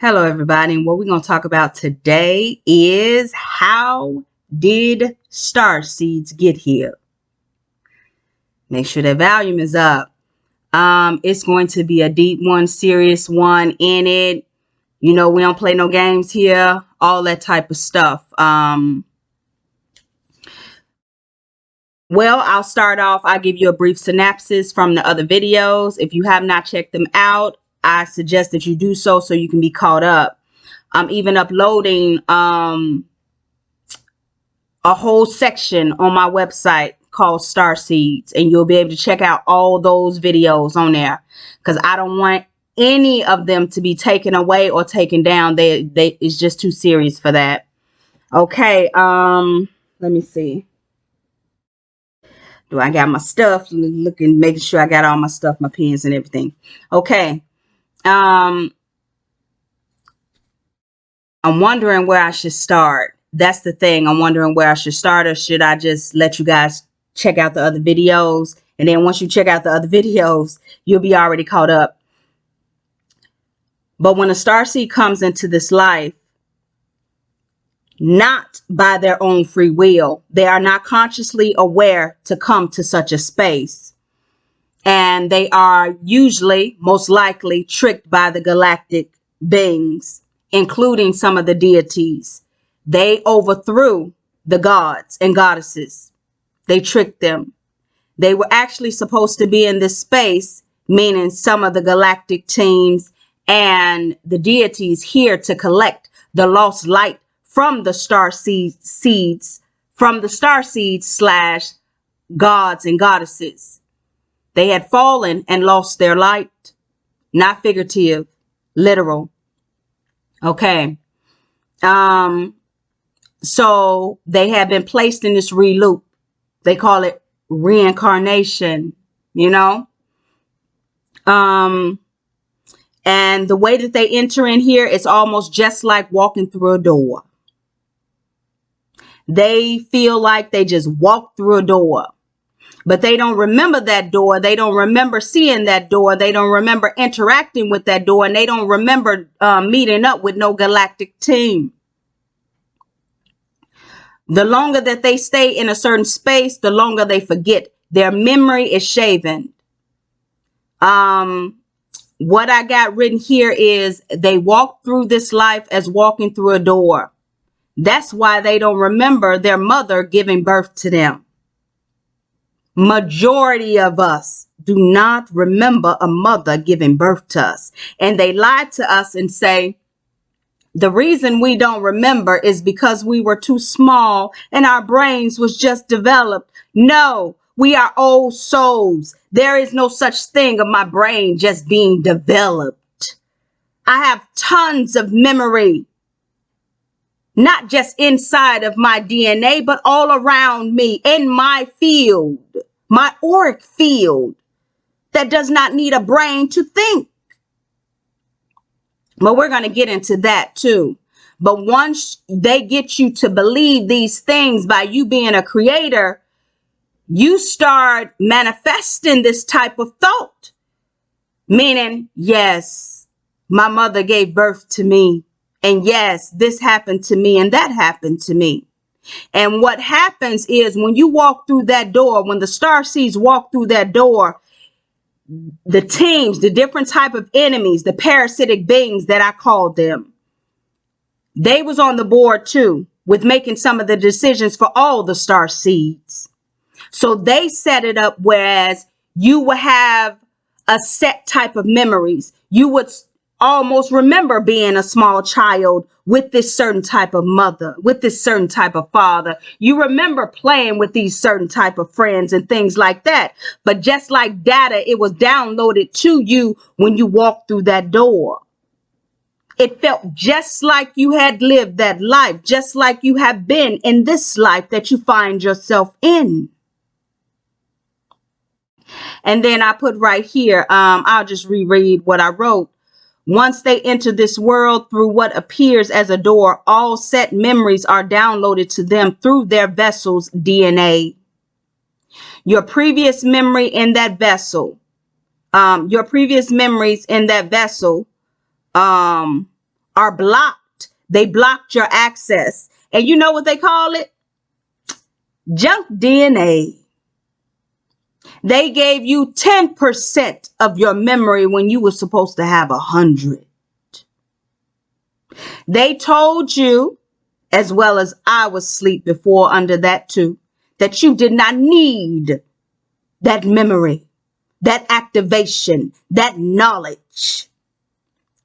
Hello, everybody, and what we're going to talk about today is how did starseeds get here? Make sure that volume is up. It's going to be a deep one, serious one in it. You know, we don't play no games here, all that type of stuff. Well, I'll start off. I'll give you a brief synopsis from the other videos. If you have not checked them out, I suggest that you do so you can be caught up. I'm even uploading a whole section on my website called Starseeds, and you'll be able to check out all those videos on there because I don't want any of them to be taken away or taken down. It's just too serious for that. Okay, let me see. Do I got my stuff? Looking, making sure I got all my stuff, my pens and everything. Okay. I'm wondering where I should start. That's the thing. I'm wondering where I should start, or should I just let you guys check out the other videos? And then once you check out the other videos, you'll be already caught up. But when a starseed comes into this life, not by their own free will, they are not consciously aware to come to such a space. And they are usually, most likely, tricked by the galactic beings, including some of the deities. They overthrew the gods and goddesses. They tricked them. They were actually supposed to be in this space, meaning some of the galactic teams and the deities here to collect the lost light from the starseeds, from the starseeds / gods and goddesses. They had fallen and lost their light, not figurative, literal. Okay. So they have been placed in this re-loop. They call it reincarnation, you know. And the way that they enter in here, it's almost just like walking through a door. They feel like they just walked through a door, but they don't remember that door. They don't remember seeing that door. They don't remember interacting with that door, and they don't remember meeting up with no galactic team. The longer that they stay in a certain space, the longer they forget. Their memory is shaven. What I got written here is they walk through this life as walking through a door. That's why they don't remember their mother giving birth to them. Majority of us do not remember a mother giving birth to us. And they lie to us and say, the reason we don't remember is because we were too small and our brains was just developed. No, we are old souls. There is no such thing of my brain just being developed. I have tons of memory, not just inside of my DNA, but all around me in my field, my auric field that does not need a brain to think. But we're going to get into that too. But once they get you to believe these things by you being a creator, you start manifesting this type of thought. Meaning, yes, my mother gave birth to me. And yes, this happened to me and that happened to me. And what happens is when you walk through that door, when the starseeds walk through that door, the teams, the different type of enemies, the parasitic beings that I called them, they was on the board too with making some of the decisions for all the starseeds. So they set it up whereas you would have a set type of memories. You would almost remember being a small child with this certain type of mother, with this certain type of father. You remember playing with these certain type of friends and things like that. But just like data, it was downloaded to you when you walked through that door. It felt just like you had lived that life, just like you have been in this life that you find yourself in. And then I put right here, I'll just reread what I wrote. Once they enter this world through what appears as a door, all set memories are downloaded to them through their vessel's DNA. Your previous memory in that vessel, your previous memories in that vessel are are blocked. They blocked your access. And you know what they call it? Junk DNA. They gave you 10% of your memory when you were supposed to have 100. They told you, as well as I was asleep before under that too, that you did not need that memory, that activation, that knowledge.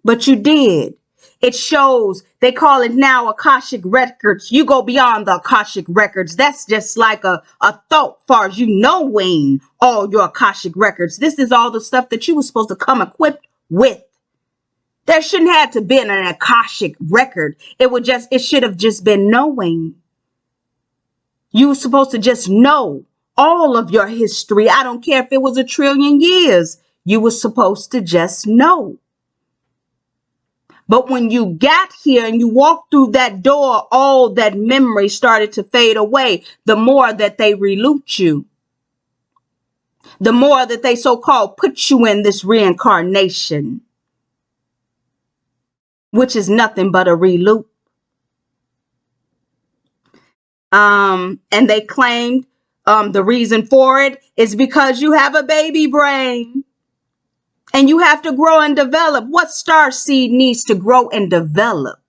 But you did. It shows, they call it now Akashic Records. You go beyond the Akashic Records. That's just like a thought far as you knowing all your Akashic Records. This is all the stuff that you were supposed to come equipped with. There shouldn't have to been an Akashic record. It should have just been knowing. You were supposed to just know all of your history. I don't care if it was 1 trillion years. You were supposed to just know. But when you got here and you walked through that door, all that memory started to fade away. The more that they reloop you, the more that they so-called put you in this reincarnation, which is nothing but a reloop. And they claimed the reason for it is because you have a baby brain. And you have to grow and develop. What starseed needs to grow and develop?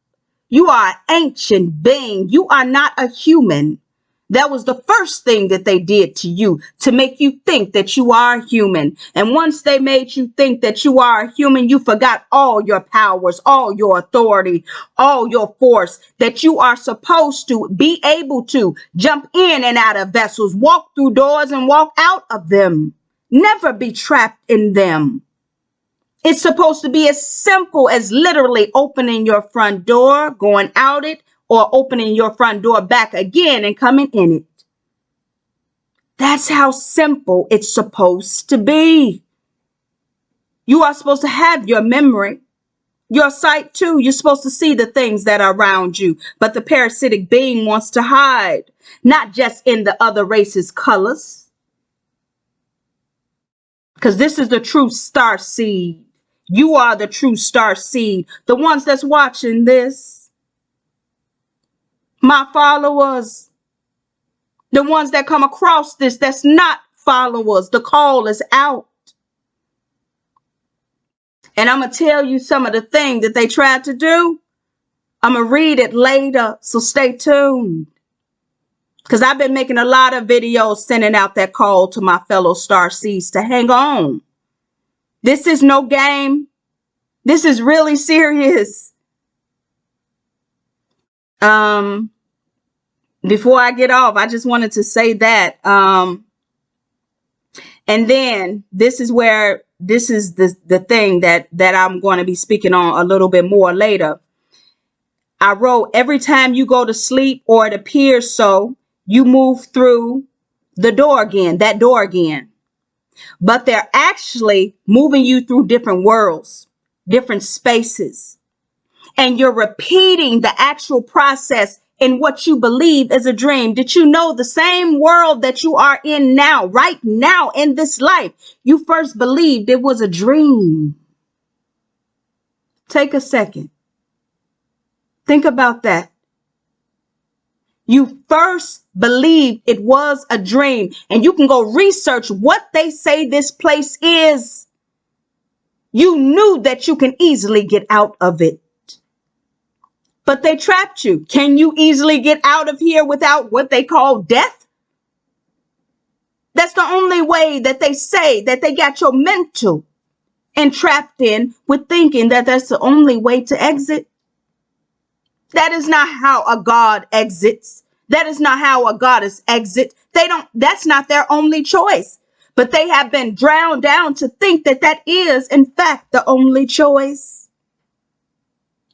You are an ancient being. You are not a human. That was the first thing that they did to you, to make you think that you are human. And once they made you think that you are a human, you forgot all your powers, all your authority, all your force, that you are supposed to be able to jump in and out of vessels, walk through doors and walk out of them. Never be trapped in them. It's supposed to be as simple as literally opening your front door, going out it, or opening your front door back again and coming in it. That's how simple it's supposed to be. You are supposed to have your memory, your sight too. You're supposed to see the things that are around you. But the parasitic being wants to hide, not just in the other race's colors. Because this is the true star seed. You are the true star seed. The ones that's watching this, my followers, the ones that come across this, that's not followers. The call is out. And I'm going to tell you some of the things that they tried to do. I'm going to read it later, so stay tuned. Because I've been making a lot of videos sending out that call to my fellow starseeds to hang on. This is no game. This is really serious. Before I get off, I just wanted to say that. And then this is the thing that I'm going to be speaking on a little bit more later. I wrote, every time you go to sleep, or it appears so, you move through the door again, that door again. But they're actually moving you through different worlds, different spaces. And you're repeating the actual process in what you believe is a dream. Did you know the same world that you are in now, right now in this life, you first believed it was a dream? Take a second. Think about that. You first believed it was a dream, and you can go research what they say this place is. You knew that you can easily get out of it, but they trapped you. Can you easily get out of here without what they call death? That's the only way that they say that they got your mental entrapped in, with thinking that that's the only way to exit. That is not how a god exits. That is not how a goddess exits. That's not their only choice. But they have been drowned down to think that that is, in fact, the only choice,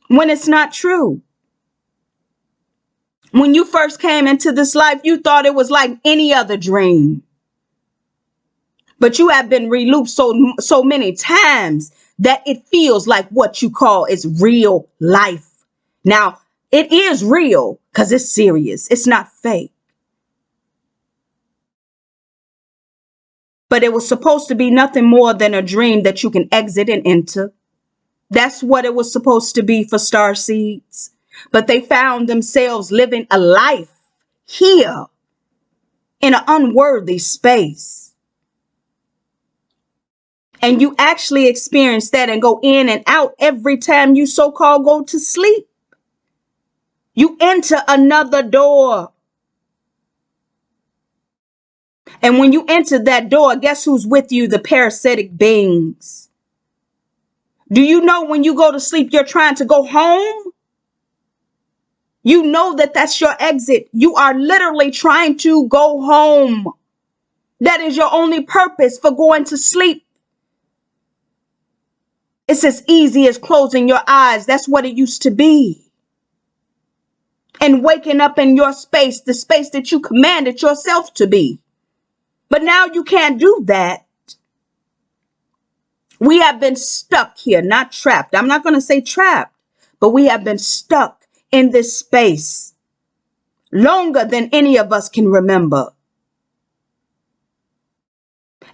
when it's not true. When you first came into this life, you thought it was like any other dream. But you have been relooped so many times that it feels like what you call is real life. Now, it is real because it's serious. It's not fake. But it was supposed to be nothing more than a dream that you can exit and enter. That's what it was supposed to be for starseeds. But they found themselves living a life here in an unworthy space. And you actually experience that and go in and out every time you so-called go to sleep. You enter another door. And when you enter that door, guess who's with you? The parasitic beings. Do you know when you go to sleep, you're trying to go home? You know that that's your exit. You are literally trying to go home. That is your only purpose for going to sleep. It's as easy as closing your eyes. That's what it used to be. And waking up in your space, the space that you commanded yourself to be. But now you can't do that. We have been stuck here, not trapped. I'm not going to say trapped, but we have been stuck in this space longer than any of us can remember.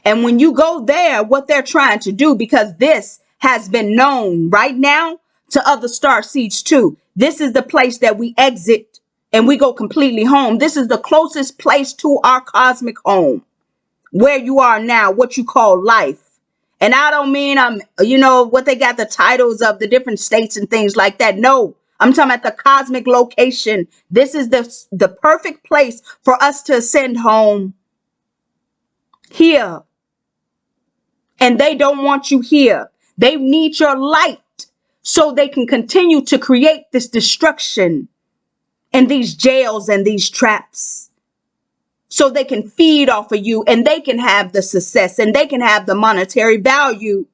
And when you go there, what they're trying to do, because this has been known right now to other starseeds too. This is the place that we exit and we go completely home. This is the closest place to our cosmic home, where you are now, what you call life. And I don't mean, what they got the titles of the different states and things like that. No, I'm talking about the cosmic location. This is the perfect place for us to ascend home. Here. And they don't want you here. They need your light so they can continue to create this destruction and these jails and these traps. So they can feed off of you and they can have the success and they can have the monetary value.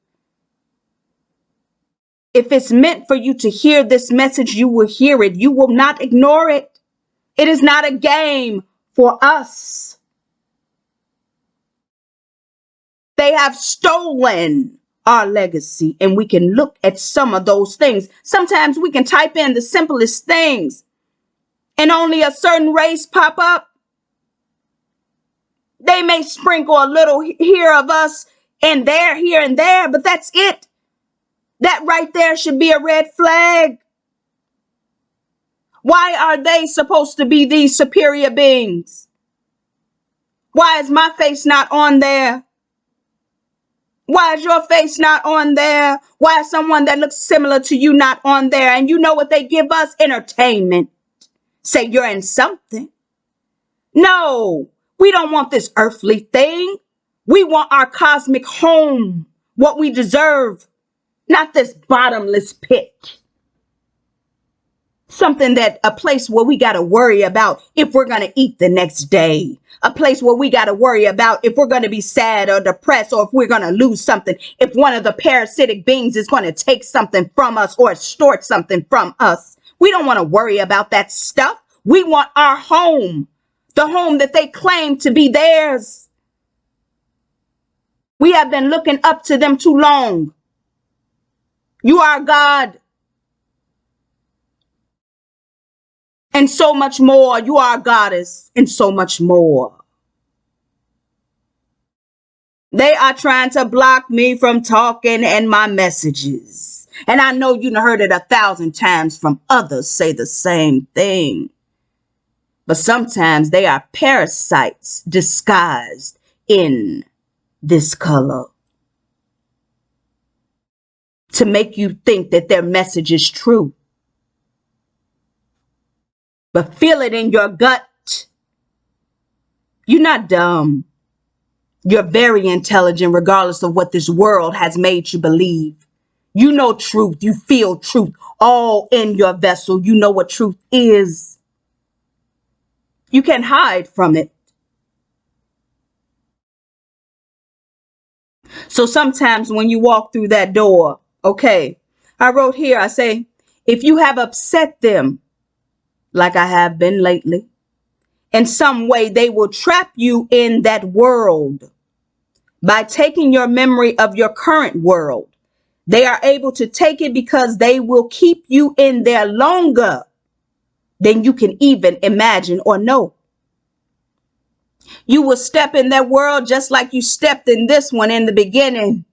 If it's meant for you to hear this message, you will hear it. You will not ignore it. It is not a game for us. They have stolen our legacy, and we can look at some of those things. Sometimes we can type in the simplest things and only a certain race pop up. They may sprinkle a little here of us and there, here and there, but that's it. That right there should be a red flag. Why are they supposed to be these superior beings? Why is my face not on there? Why is your face not on there? Why is someone that looks similar to you not on there? And you know what they give us? Entertainment. Say you're in something. No, we don't want this earthly thing. We want our cosmic home, what we deserve, not this bottomless pit. Something a place where we got to worry about if we're going to eat the next day. A place where we got to worry about if we're going to be sad or depressed or if we're going to lose something. If one of the parasitic beings is going to take something from us or extort something from us. We don't want to worry about that stuff. We want our home. The home that they claim to be theirs. We have been looking up to them too long. You are God. And so much more. You are a goddess and so much more. They are trying to block me from talking and my messages. And I know you heard it 1,000 times from others say the same thing. But sometimes they are parasites disguised in this color. To make you think that their message is true. But feel it in your gut. You're not dumb. You're very intelligent regardless of what this world has made you believe. You know truth. You feel truth all in your vessel. You know what truth is. You can't hide from it. So sometimes when you walk through that door, okay, I wrote here, I say, if you have upset them, like I have been lately, in some way they will trap you in that world. By taking your memory of your current world, they are able to take it because they will keep you in there longer than you can even imagine or know. You will step in that world just like you stepped in this one in the beginning,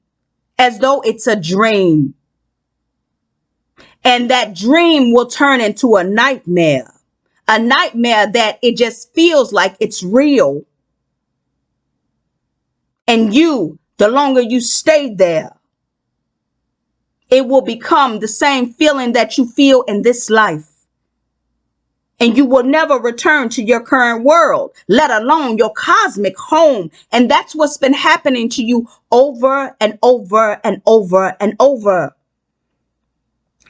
as though it's a dream. And that dream will turn into a nightmare that it just feels like it's real. And the longer you stay there, it will become the same feeling that you feel in this life. And you will never return to your current world, let alone your cosmic home. And that's what's been happening to you over and over and over and over.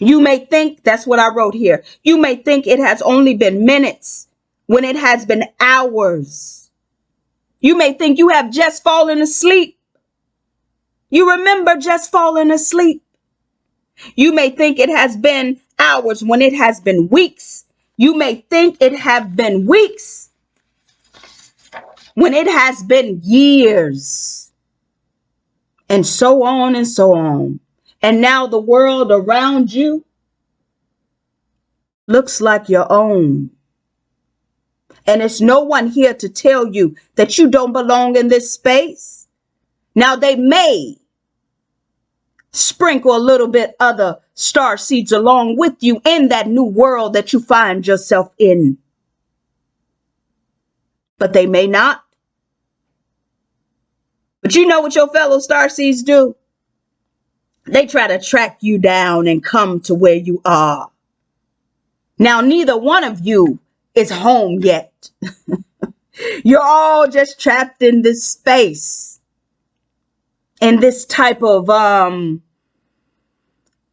You may think, that's what I wrote here, you may think it has only been minutes when it has been hours. You may think you have just fallen asleep. You remember just falling asleep. You may think it has been hours when it has been weeks. You may think it have been weeks when it has been years. And so on and so on. And now the world around you looks like your own. And it's no one here to tell you that you don't belong in this space. Now they may sprinkle a little bit other star seeds along with you in that new world that you find yourself in. But they may not. But you know what your fellow star seeds do? They try to track you down and come to where you are. Now, neither one of you is home yet. You're all just trapped in this space, in this type of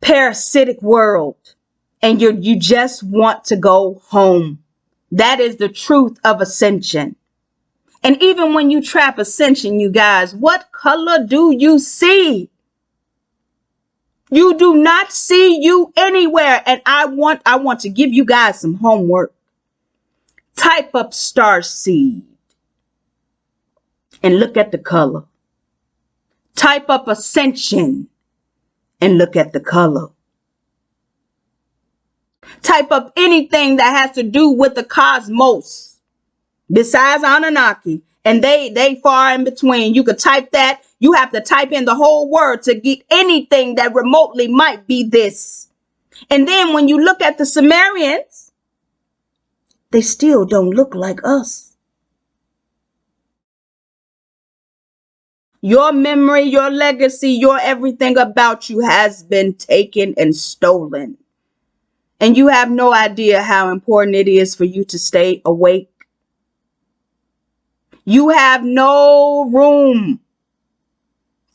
parasitic world, and you just want to go home. That is the truth of ascension. And even when you trap ascension, you guys, what color do you see? You do not see you anywhere. And I want to give you guys some homework. Type up starseed and look at the color. Type up ascension and look at the color. Type up anything that has to do with the cosmos besides Anunnaki, and they far in between. You could type that. You have to type in the whole word to get anything that remotely might be this. And then when you look at the Sumerians, they still don't look like us. Your memory, your legacy, your everything about you has been taken and stolen. And you have no idea how important it is for you to stay awake. You have no room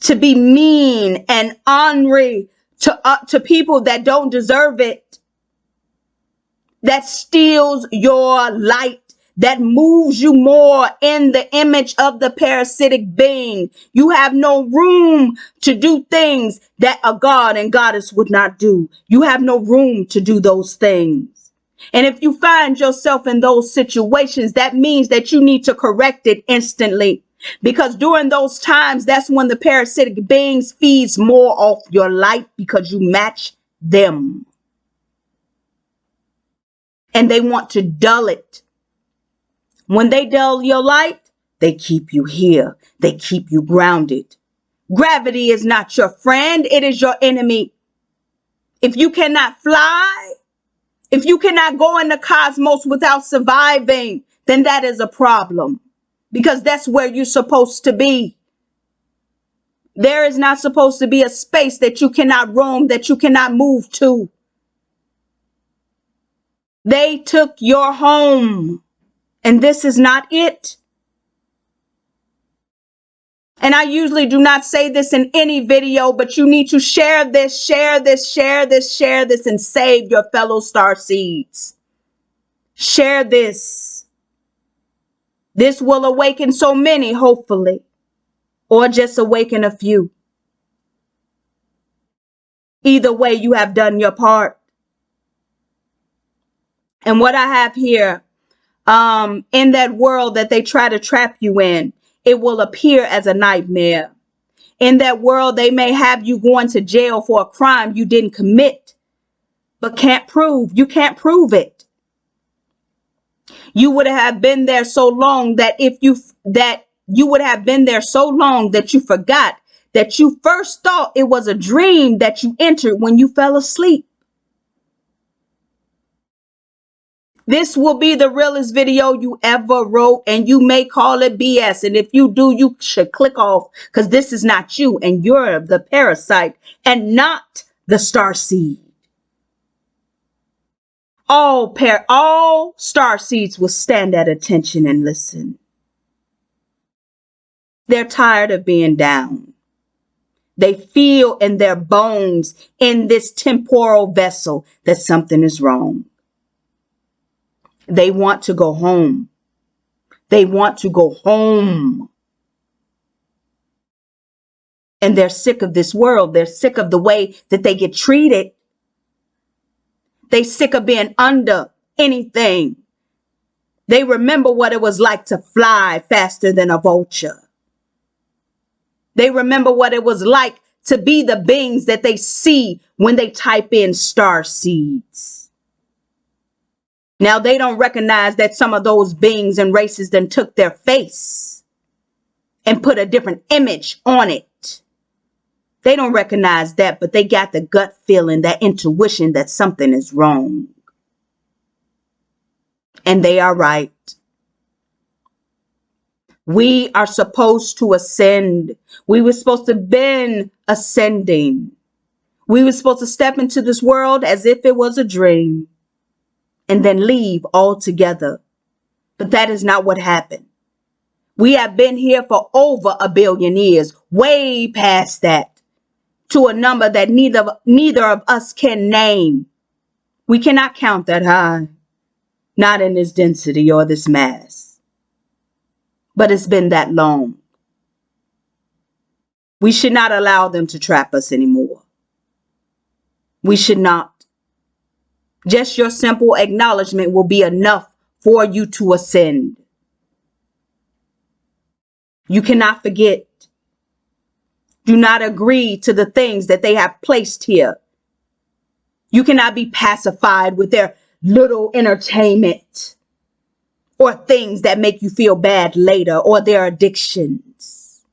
to be mean and ornery to people that don't deserve it. That steals your light. That moves you more in the image of the parasitic being. You have no room to do things that a god and goddess would not do. You have no room to do those things. And if you find yourself in those situations, that means that you need to correct it instantly. Because during those times, that's when the parasitic beings feeds more off your light because you match them. And they want to dull it. When they dull your light, they keep you here. They keep you grounded. Gravity is not your friend. It is your enemy. If you cannot fly, if you cannot go in the cosmos without surviving, then that is a problem. Because that's where you're supposed to be. There is not supposed to be a space that you cannot roam, that you cannot move to. They took your home. And this is not it. And I usually do not say this in any video, but you need to share this, share this, share this, share this, and save your fellow star seeds. Share this. This will awaken so many, hopefully, or just awaken a few. Either way, you have done your part. And what I have here, in that world that they try to trap you in, it will appear as a nightmare. In that world, they may have you going to jail for a crime you didn't commit, but can't prove. You can't prove it. You would have been there so long that you would have been there so long that you forgot that you first thought it was a dream that you entered when you fell asleep. This will be the realest video you ever wrote, and you may call it BS. And if you do, you should click off, because this is not you, and you're the parasite and not the starseed. All starseeds will stand at attention and listen. They're tired of being down. They feel in their bones, in this temporal vessel, that something is wrong. They want to go home. They want to go home. And they're sick of this world. They're sick of the way that they get treated. They're sick of being under anything. They remember what it was like to fly faster than a vulture. They remember what it was like to be the beings that they see when they type in starseeds. Now they don't recognize that some of those beings and races then took their face and put a different image on it. They don't recognize that, but they got the gut feeling, that intuition that something is wrong. And they are right. We are supposed to ascend. We were supposed to been ascending. We were supposed to step into this world as if it was a dream and then leave altogether. But that is not what happened. We have been here for over 1 billion years, way past that, to a number that neither of us can name. We cannot count that high, not in this density or this mass. But it's been that long. We should not allow them to trap us anymore. We should not. Just your simple acknowledgement will be enough for you to ascend. You cannot forget. Do not agree to the things that they have placed here. You cannot be pacified with their little entertainment or things that make you feel bad later, or their addictions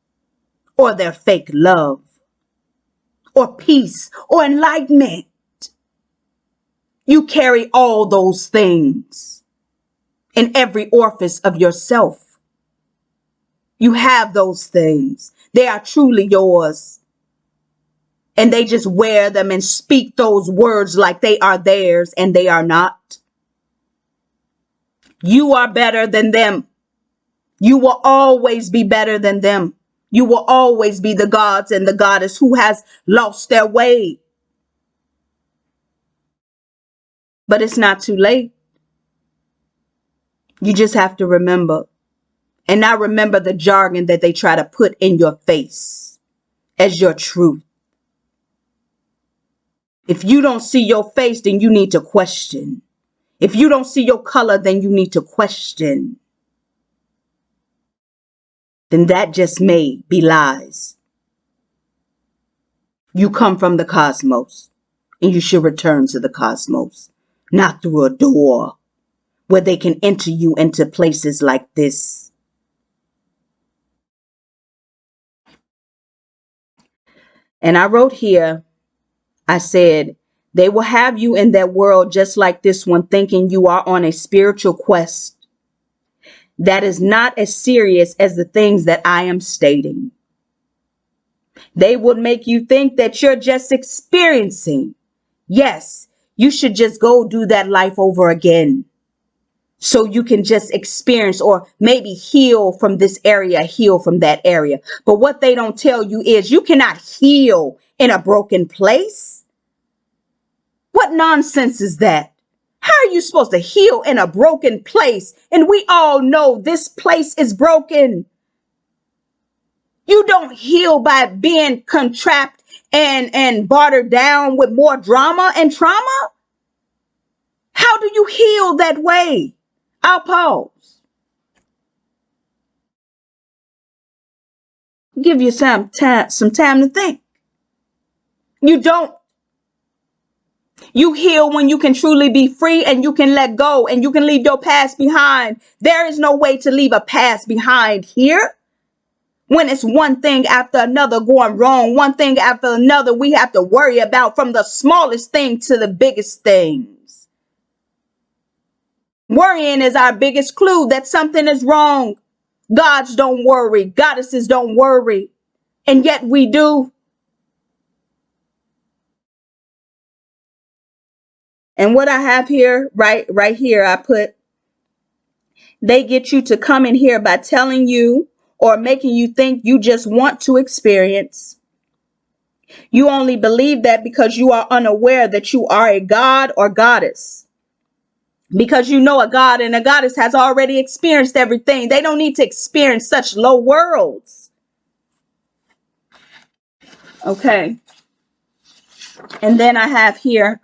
or their fake love or peace or enlightenment. You carry all those things in every orifice of yourself. You have those things. They are truly yours. And they just wear them and speak those words like they are theirs, and they are not. You are better than them. You will always be better than them. You will always be the gods and the goddess who has lost their way. But it's not too late. You just have to remember. And not remember the jargon that they try to put in your face as your truth. If you don't see your face, then you need to question. If you don't see your color, then you need to question. Then that just may be lies. You come from the cosmos, and you should return to the cosmos, not through a door where they can enter you into places like this. And I wrote here, I said, they will have you in that world just like this one, thinking you are on a spiritual quest that is not as serious as the things that I am stating. They would make you think that you're just experiencing. Yes, you should just go do that life over again, so you can just experience, or maybe heal from this area, heal from that area. But what they don't tell you is you cannot heal in a broken place. What nonsense is that? How are you supposed to heal in a broken place? And we all know this place is broken. You don't heal by being contract and bartered down with more drama and trauma. How do you heal that way? I'll pause. Give you some time to think. You don't. You heal when you can truly be free and you can let go and you can leave your past behind. There is no way to leave a past behind here. When it's one thing after another going wrong, one thing after another we have to worry about, from the smallest thing to the biggest things. Worrying is our biggest clue that something is wrong. Gods don't worry. Goddesses don't worry. And yet we do. And what I have here, right here, I put, they get you to come in here by telling you or making you think you just want to experience. You only believe that because you are unaware that you are a god or goddess. Because you know a god and a goddess has already experienced everything. They don't need to experience such low worlds. Okay. And then I have here,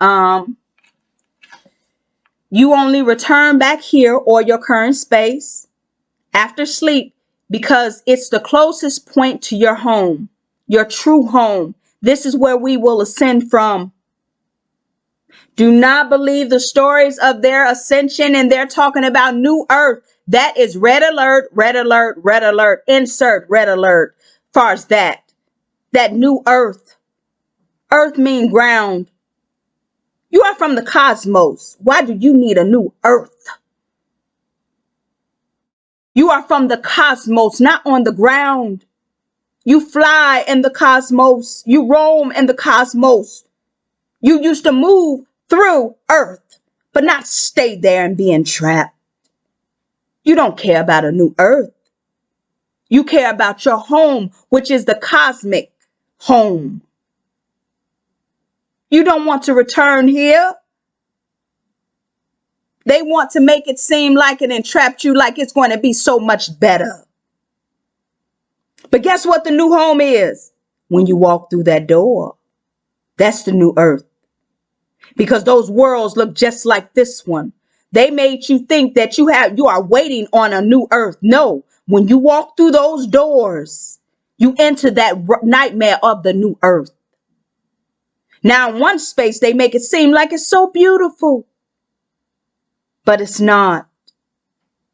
you only return back here or your current space after sleep because it's the closest point to your home, your true home. This is where we will ascend from. Do not believe the stories of their ascension and they're talking about new earth. That is red alert, red alert, red alert, insert red alert. Far as that new earth. Earth mean ground. You are from the cosmos. Why do you need a new earth? You are from the cosmos, not on the ground. You fly in the cosmos. You roam in the cosmos. You used to move through earth, but not stay there and be entrapped. You don't care about a new earth. You care about your home, which is the cosmic home. You don't want to return here. They want to make it seem like it entrapped you, like it's going to be so much better. But guess what the new home is? When you walk through that door, that's the new earth. Because those worlds look just like this one. They made you think that you are waiting on a new earth. No, when you walk through those doors, you enter that nightmare of the new earth. Now, in one space, they make it seem like it's so beautiful, but it's not.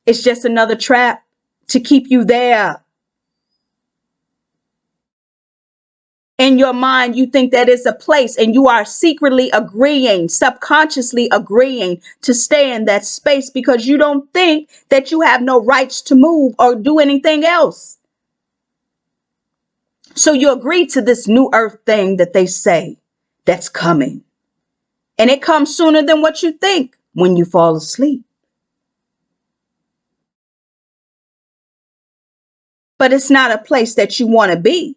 It's just another trap to keep you there. In your mind, you think that it's a place and you are secretly agreeing, subconsciously agreeing to stay in that space because you don't think that you have no rights to move or do anything else. So you agree to this new earth thing that they say that's coming. And it comes sooner than what you think when you fall asleep. But it's not a place that you want to be.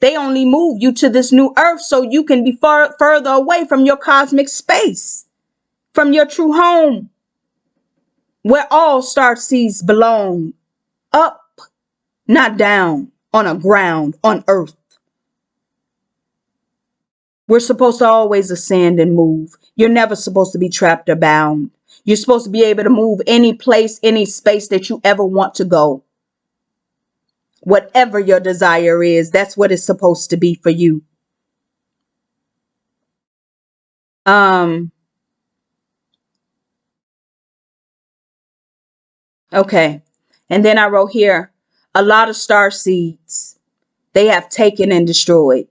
They only move you to this new earth so you can be further away from your cosmic space, from your true home, where all starseeds belong. Up, not down, on a ground, on earth. We're supposed to always ascend and move. You're never supposed to be trapped or bound. You're supposed to be able to move any place, any space that you ever want to go. Whatever your desire is, that's what it's supposed to be for you. Okay. And then I wrote here, a lot of starseeds they have taken and destroyed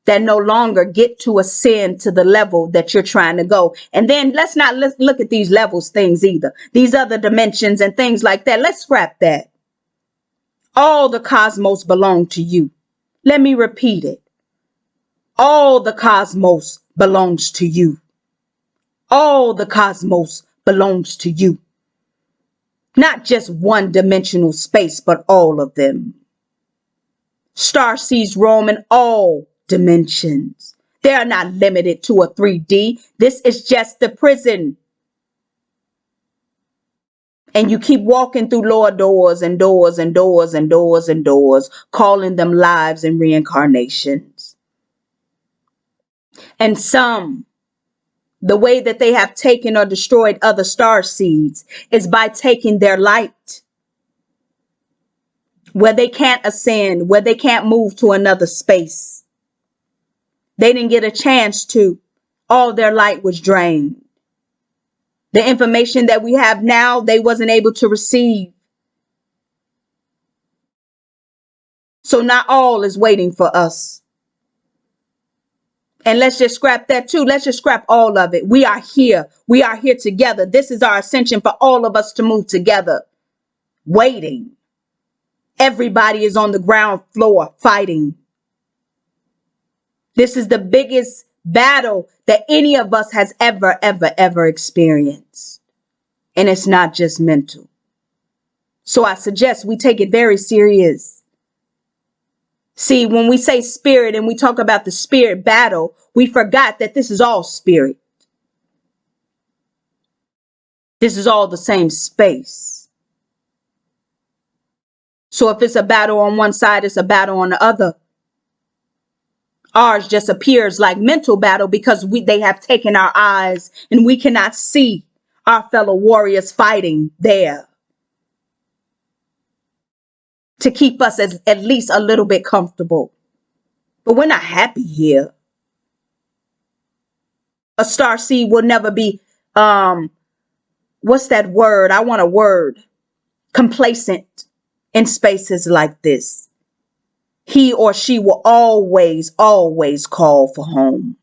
that no longer get to ascend to the level that you're trying to go. And then let's look at these levels things either. These other dimensions and things like that. Let's scrap that. All the cosmos belong to you. Let me repeat it. All the cosmos belongs to you. All the cosmos belongs to you. Not just one dimensional space, but all of them. Starseeds roam in all dimensions. They are not limited to a 3D. This is just the prison. And you keep walking through lower doors and doors and doors and doors and doors, calling them lives and reincarnations. And some, the way that they have taken or destroyed other starseeds is by taking their light, where they can't ascend, where they can't move to another space. They didn't get a chance to. All their light was drained. The information that we have now, they wasn't able to receive. So not all is waiting for us. And let's just scrap that too. Let's just scrap all of it. We are here. We are here together. This is our ascension for all of us to move together. Waiting. Everybody is on the ground floor fighting. This is the biggest battle that any of us has ever experienced. And it's not just mental. So I suggest we take it very serious. See, when we say spirit and we talk about the spirit battle, we forgot that this is all spirit. This is all the same space. So if it's a battle on one side, it's a battle on the other. Ours just appears like mental battle because they have taken our eyes and we cannot see our fellow warriors fighting there to keep us at least a little bit comfortable. But we're not happy here. A starseed will never be, what's that word? I want a word. Complacent in spaces like this. He or she will always call for home.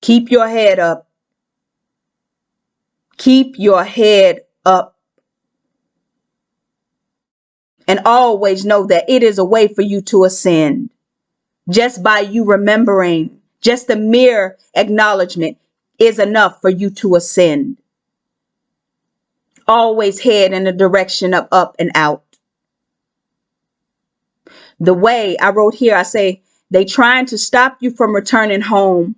Keep your head up. Keep your head up. And always know that it is a way for you to ascend. Just by you remembering, just the mere acknowledgement is enough for you to ascend. Always head in the direction of up and out. The way I wrote here, I say, they trying to stop you from returning home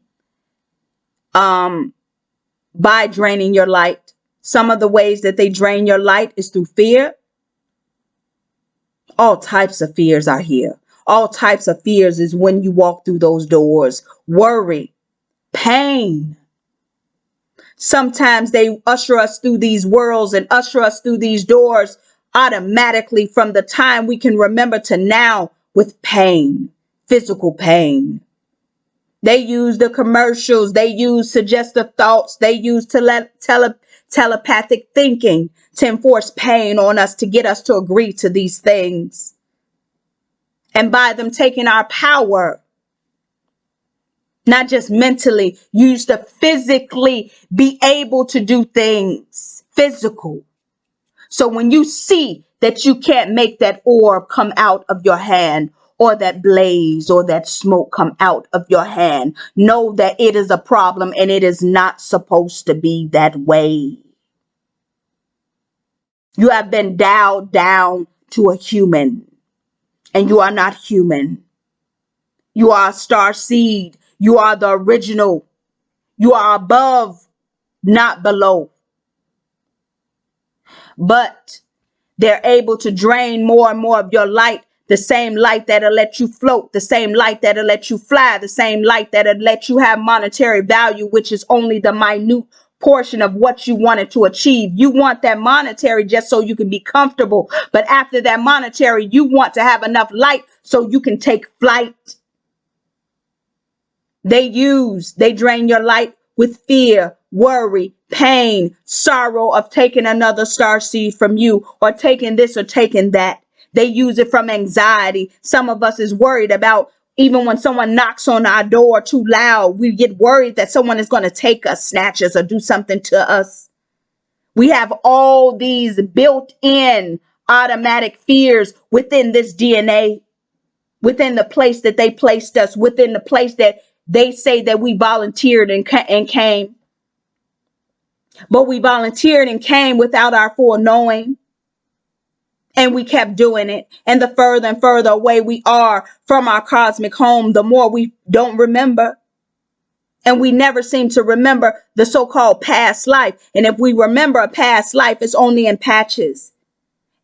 by draining your light. Some of the ways that they drain your light is through fear. All types of fears are here. All types of fears is when you walk through those doors. Worry, pain. Sometimes they usher us through these worlds and usher us through these doors automatically from the time we can remember to now with pain, physical pain. They use the commercials. They use suggestive thoughts. They use telepathic thinking to enforce pain on us, to get us to agree to these things. And by them taking our power, not just mentally, used to physically be able to do things physical. So when you see that you can't make that orb come out of your hand, or that blaze or that smoke come out of your hand, know that it is a problem and it is not supposed to be that way. You have been dialed down to a human, and you are not human. You are a star seed. You are the original. You are above, not below. But they're able to drain more and more of your light. The same light that'll let you float, the same light that'll let you fly, the same light that'll let you have monetary value, which is only the minute portion of what you wanted to achieve. You want that monetary just so you can be comfortable. But after that monetary, you want to have enough light so you can take flight. They drain your light with fear, worry, pain, sorrow of taking another starseed from you, or taking this or taking that. They use it from anxiety. Some of us is worried about, even when someone knocks on our door too loud, we get worried that someone is going to take us, snatch us, or do something to us. We have all these built-in automatic fears within this DNA, within the place that they placed us, within the place that they say that we volunteered and came. But we volunteered and came without our full knowing. And we kept doing it. And the further and further away we are from our cosmic home, the more we don't remember. And we never seem to remember the so-called past life. And if we remember a past life, it's only in patches.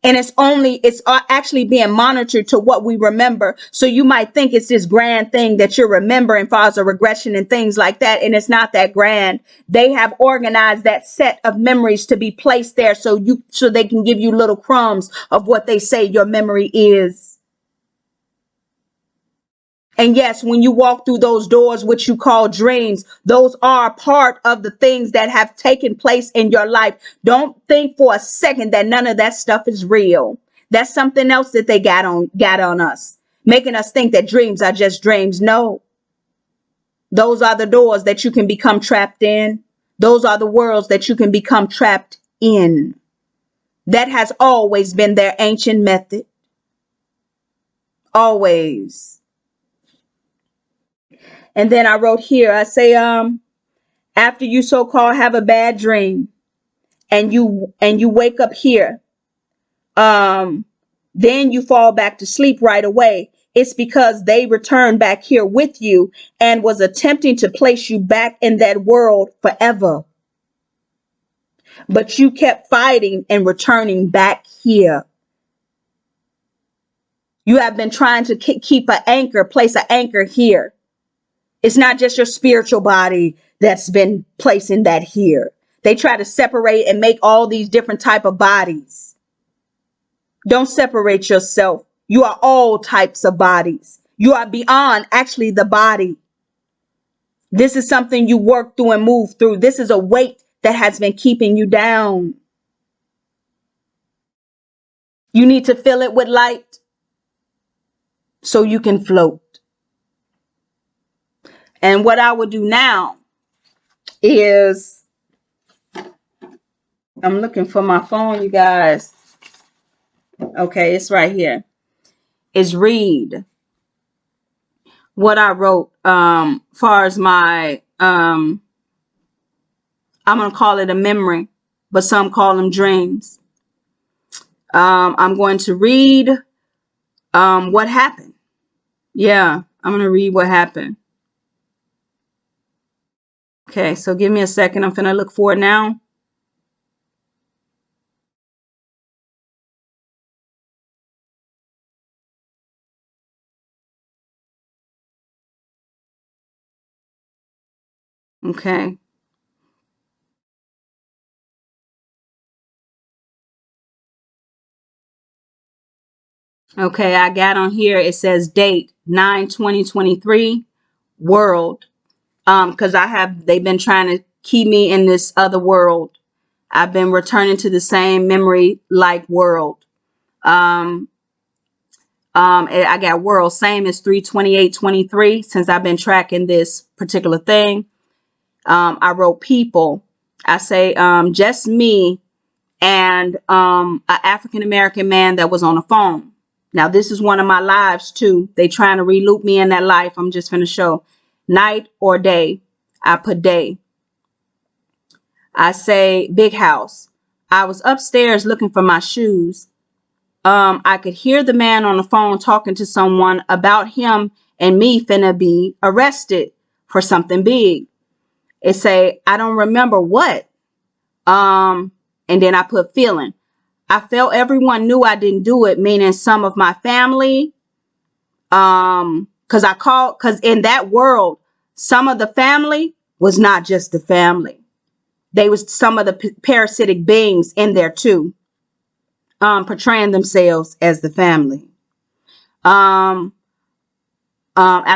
And it's actually being monitored to what we remember. So you might think it's this grand thing that you're remembering, far as a regression and things like that. And it's not that grand. They have organized that set of memories to be placed there so they can give you little crumbs of what they say your memory is. And yes, when you walk through those doors, which you call dreams, those are part of the things that have taken place in your life. Don't think for a second that none of that stuff is real. That's something else that they got on us, making us think that dreams are just dreams. No, Those are the doors that you can become trapped in. Those are the worlds that you can become trapped in. That has always been their ancient method. Always. And then I wrote here, I say, after you so-called have a bad dream and you wake up here, then you fall back to sleep right away. It's because they returned back here with you and was attempting to place you back in that world forever. But you kept fighting and returning back here. You have been trying to keep an anchor, place an anchor here. It's not just your spiritual body that's been placing that here. They try to separate and make all these different type of bodies. Don't separate yourself. You are all types of bodies. You are beyond actually the body. This is something you work through and move through. This is a weight that has been keeping you down. You need to fill it with light so you can float. And what I would do now is, I'm looking for my phone, you guys. Okay, it's right here. Is read what I wrote far as my I'm gonna call it a memory, but some call them dreams. I'm going to read what happened. Yeah, I'm gonna read what happened. Okay, so give me a second. I'm gonna look for it now. Okay. Okay, I got on here. It says date 9/20/23, world. Because they've been trying to keep me in this other world. I've been returning to the same memory like world. I got world same as 3/28/23 since I've been tracking this particular thing. I wrote people. I say just me and an African American man that was on the phone. Now this is one of my lives too. They trying to re-loop me in that life. I'm just gonna show night or day. I put day. I say big house. I was upstairs looking for my shoes. I could hear the man on the phone talking to someone about him and me finna be arrested for something big. It say, I don't remember what. And then I put feeling. I felt everyone knew I didn't do it, meaning some of my family. Cause in that world, some of the family was not just the family. They was some of the parasitic beings in there too. Portraying themselves as the family. I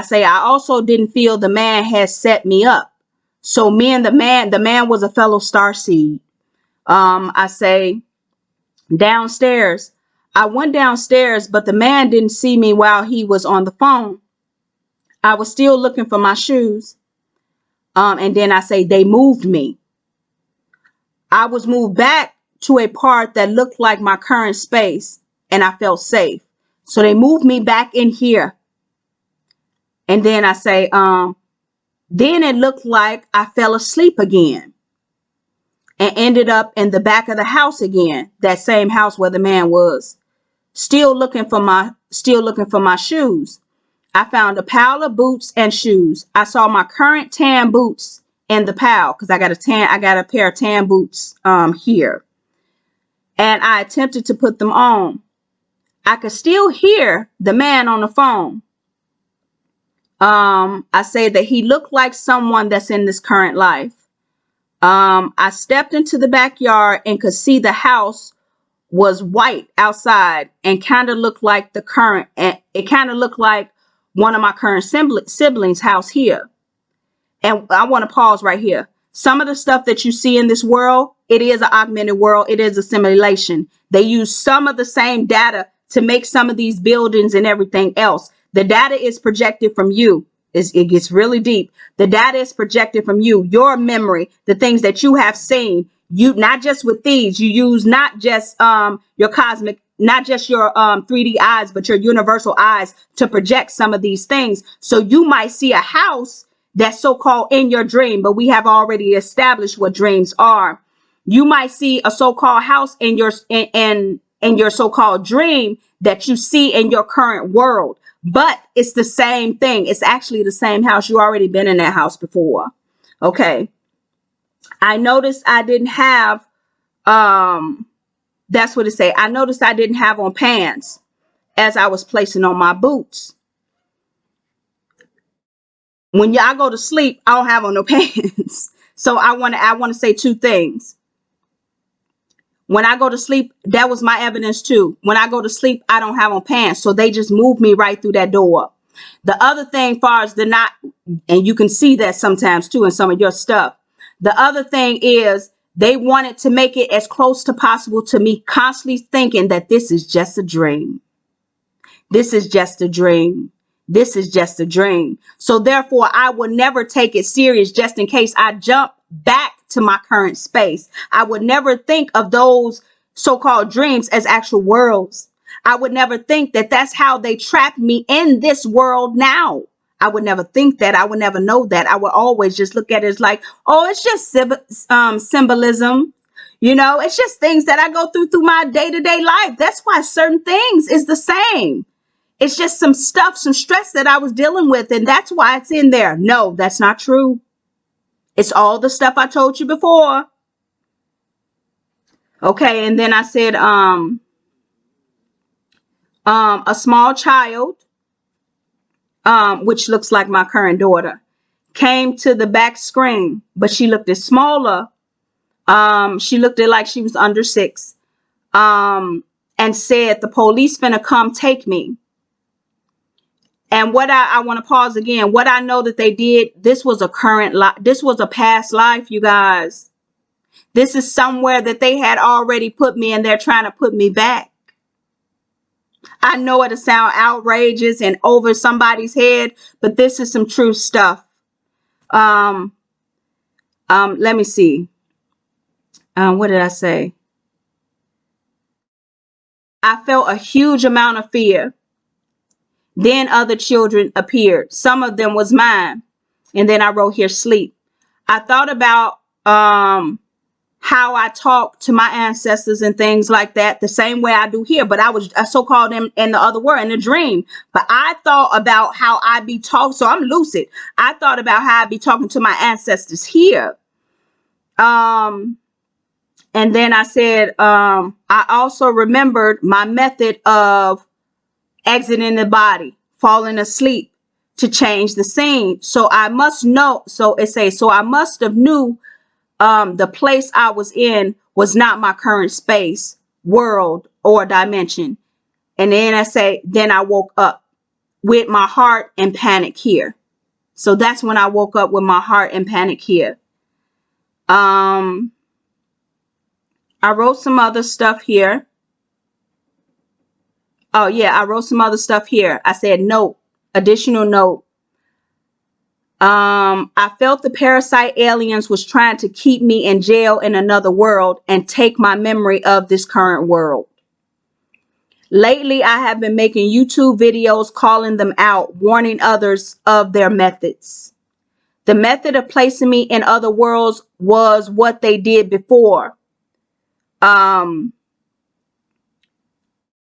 say I also didn't feel the man had set me up. So me and the man was a fellow starseed. I say downstairs. I went downstairs, but the man didn't see me while he was on the phone. I was still looking for my shoes. And then I say they moved me. I was moved back to a part that looked like my current space and I felt safe. So they moved me back in here. And then I say, then it looked like I fell asleep again and ended up in the back of the house again. That same house where the man was. Still looking for my shoes. I found a pile of boots and shoes. I saw my current tan boots in the pile because I got a pair of tan boots here. And I attempted to put them on. I could still hear the man on the phone. I say that he looked like someone that's in this current life. I stepped into the backyard and could see the house was white outside and kind of looked like it kind of looked like one of my current siblings' house here. And I want to pause right here. Some of the stuff that you see in this world, it is an augmented world. It is a simulation. They use some of the same data to make some of these buildings and everything else. The data is projected from you. It gets really deep. The data is projected from you, your memory, the things that you have seen. You not just with these, you use not just your cosmic, not just your 3D eyes, but your universal eyes to project some of these things. So you might see a house that's so-called in your dream, but we have already established what dreams are. You might see a so-called house in your so-called dream that you see in your current world, but it's the same thing. It's actually the same house. You already been in that house before. Okay. I noticed I didn't have, that's what it say. I noticed I didn't have on pants as I was placing on my boots. When y'all go to sleep, I don't have on no pants. So I want to say two things. When I go to sleep, that was my evidence too. When I go to sleep, I don't have on pants. So they just move me right through that door. The other thing, far as the not, and you can see that sometimes too in some of your stuff. The other thing is they wanted to make it as close to possible to me constantly thinking that this is just a dream. This is just a dream. This is just a dream. So therefore, I would never take it serious just in case I jump back to my current space. I would never think of those so-called dreams as actual worlds. I would never think that that's how they trapped me in this world now. I would never think that. I would never know that. I would always just look at it as like, oh, it's just symbolism. You know, it's just things that I go through my day-to-day life. That's why certain things is the same. It's just some stuff, some stress that I was dealing with, and that's why it's in there. No, that's not true. It's all the stuff I told you before. Okay, and then I said, a small child, which looks like my current daughter, came to the back screen, but she looked smaller. She looked like she was under 6, and said, the police finna come take me. And what I want to pause again. What I know that they did, this was a current life. This was a past life, you guys. This is somewhere that they had already put me and they're trying to put me back. I know it'll sound outrageous and over somebody's head, but this is some true stuff. Let me see. What did I say? I felt a huge amount of fear. Then other children appeared. Some of them was mine. And then I wrote here, sleep. I thought about how I talk to my ancestors and things like that, the same way I do here. But I so-called them in the other world, in a dream. But I thought about how I be talking. So I'm lucid. I thought about how I be talking to my ancestors here. And then I said, I also remembered my method of exiting the body, falling asleep to change the scene. So I must know. So it says, so I must have knew the place I was in was not my current space, world, or dimension. And then I say, then I woke up with my heart and panic here. So that's when I woke up with my heart and panic here. I wrote some other stuff here. Oh, yeah, I wrote some other stuff here. I said, note, additional note. I felt the parasite aliens was trying to keep me in jail in another world and take my memory of this current world. Lately, I have been making YouTube videos calling them out, warning others of their methods. The method of placing me in other worlds was what they did before.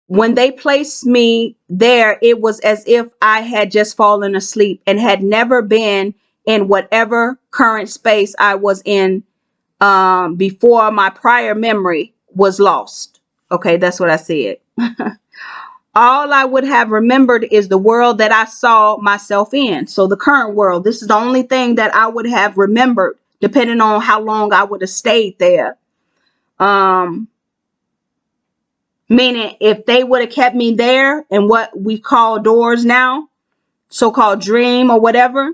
When they placed me there, it was as if I had just fallen asleep and had never been in whatever current space I was in before my prior memory was lost. Okay, that's what I said. All I would have remembered is the world that I saw myself in. So the current world, this is the only thing that I would have remembered, depending on how long I would have stayed there. Meaning if they would have kept me there in what we call doors now, so-called dream or whatever,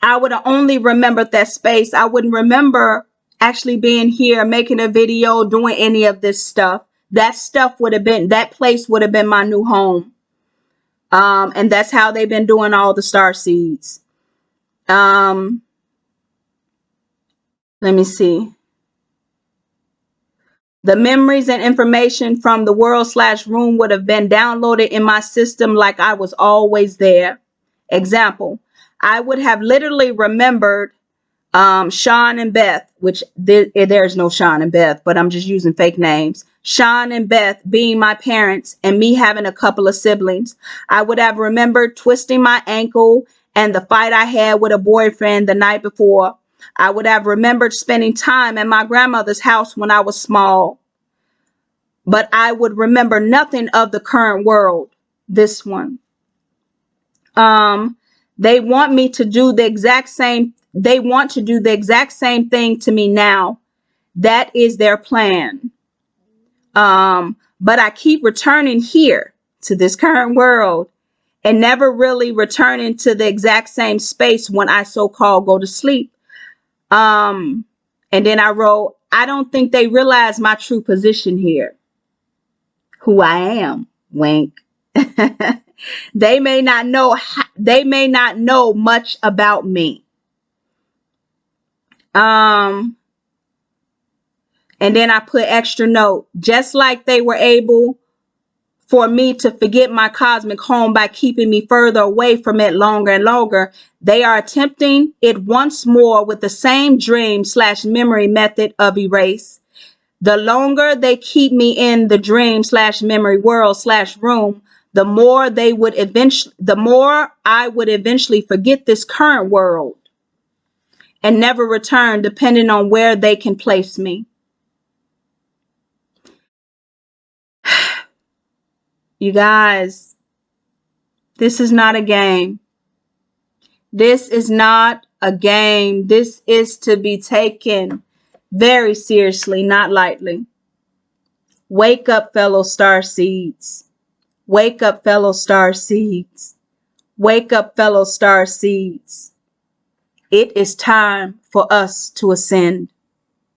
I would have only remembered that space. I wouldn't remember actually being here, making a video, doing any of this stuff. That stuff would have been, that place would have been my new home. And that's how they've been doing all the starseeds. Let me see. The memories and information from the world/room would have been downloaded in my system like I was always there. Example, I would have literally remembered Sean and Beth, which there's no Sean and Beth, but I'm just using fake names. Sean and Beth being my parents and me having a couple of siblings. I would have remembered twisting my ankle and the fight I had with a boyfriend the night before. I would have remembered spending time at my grandmother's house when I was small. But I would remember nothing of the current world. This one. They want me to do the exact same. They want to do the exact same thing to me now. That is their plan. But I keep returning here to this current world and never really returning to the exact same space when I so-called go to sleep. And then I wrote, I don't think they realize my true position here. Who I am. Wink. They may not know much about me. And then I put extra note, just like they were able for me to forget my cosmic home by keeping me further away from it longer and longer, they are attempting it once more with the same dream/memory method of erase. The longer they keep me in the dream/memory world/room, the more I would eventually forget this current world and never return, depending on where they can place me. You guys, this is not a game. This is not a game. This is to be taken very seriously, not lightly. Wake up, fellow starseeds. Wake up, fellow starseeds. Wake up, fellow starseeds. It is time for us to ascend.